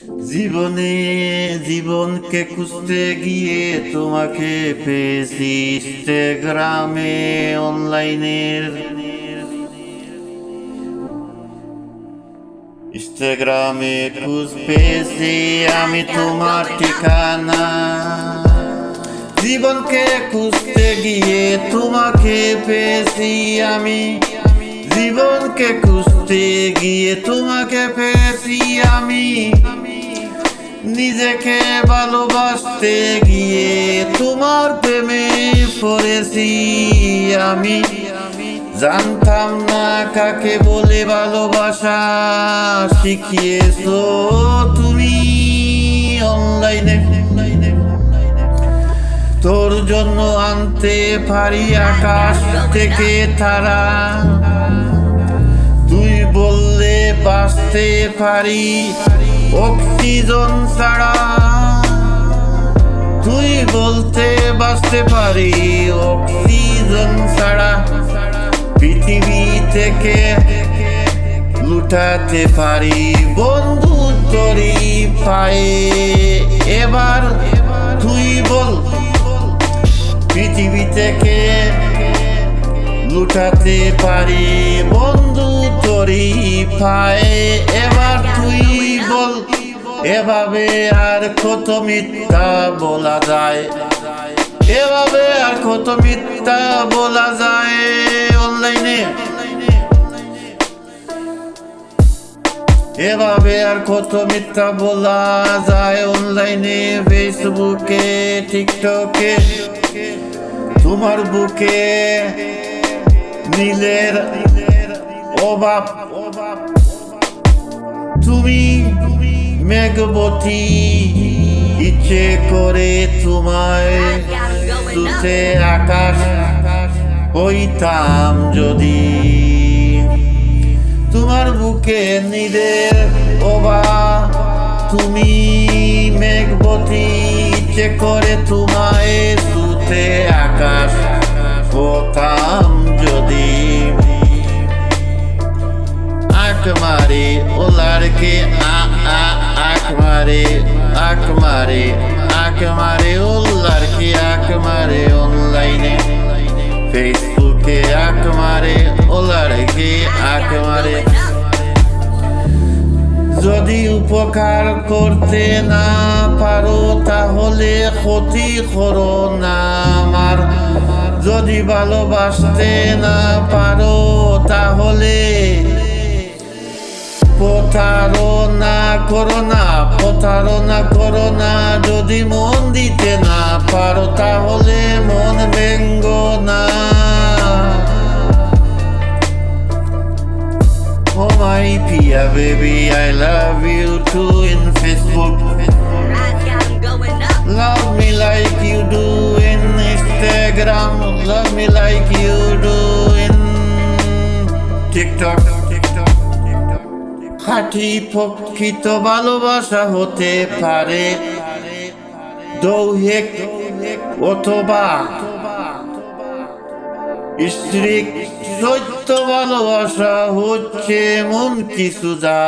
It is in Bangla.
জীবনে জীবনকে খুঁজতে গিয়ে তোমাকে পেয়েছি ইনস্টাগ্রামে খুঁজ পেয়েছি আমি তোমার ঠিকানা। জীবনকে খুঁজতে গিয়ে তোমাকে পেয়েছি আমি, জীবনকে খুঁজতে গিয়ে তোমাকে পেয়েছি আমি। নিজেকে ভালোবাসতে গিয়ে তোমার প্রেমে পড়েছি আমি। জানতাম না কাকে বলে ভালোবাসা, শিখিয়েছো তুমি অনলাইনে। তোর জন্য আনতে পারি আকাশ থেকে তারা, তুই বললে বাঁচতে পারি অক্সিজেন ছাড়া। তুই বলতে বাঁচতে পারি অক্সিজেন ছাড়া। পৃথিবী থেকে লুটাতে পারি বন্ধু তোরই পায়ে। এবার তুই বল, পৃথিবী থেকে লুটাতে পারি বন্ধু তোরই পায়ে। এবার তুই বল, এভাবে আর কত মিথ্যা বলা যায়, এভাবে আর কত মিথ্যা বলা যায় অনলাইনে। এভাবে আর কত মিথ্যা বলা যায় অনলাইনে, ফেসবুকে, টিকটকে। তোমার বুকে নীলের অভাব, তুমি মেঘবতী। ইচ্ছে করে তোমায় তুতে আকাশ হইতাম যদি। তোমার বুকে নীলের অভাব, তুমি মেঘবতী। ইচ্ছে করে তোমায় তুতে আকাশ হতাম যদি। আঁক মারে ও লড়কে আঁক মারে, আঁক মারে, আঁক মারে ও লড়কে, আঁক মারে অনলাইনে ফেসবুকে। আঁক মারে ও লড়কে, আঁক মারে। যদি উপকার করতে না পারো তাহলে ক্ষতি করো না আমার। যদি ভালোবাসতে না পারো তাহলে প্রতারণা করো না, প্রতারণা করো না। যদি মন দিতে না পারো তাহলে মন ভেঙ্গো না। Oh my Pia baby, I love you too in Facebook. Love me like you do in Instagram. Love me like you do in TikTok. খাঁটি প্রকৃত ভালোবাসা হতে পারে দৈহিক অথবা স্ত্রীক। সত্য ভালোবাসা হচ্ছে মন কিছু যা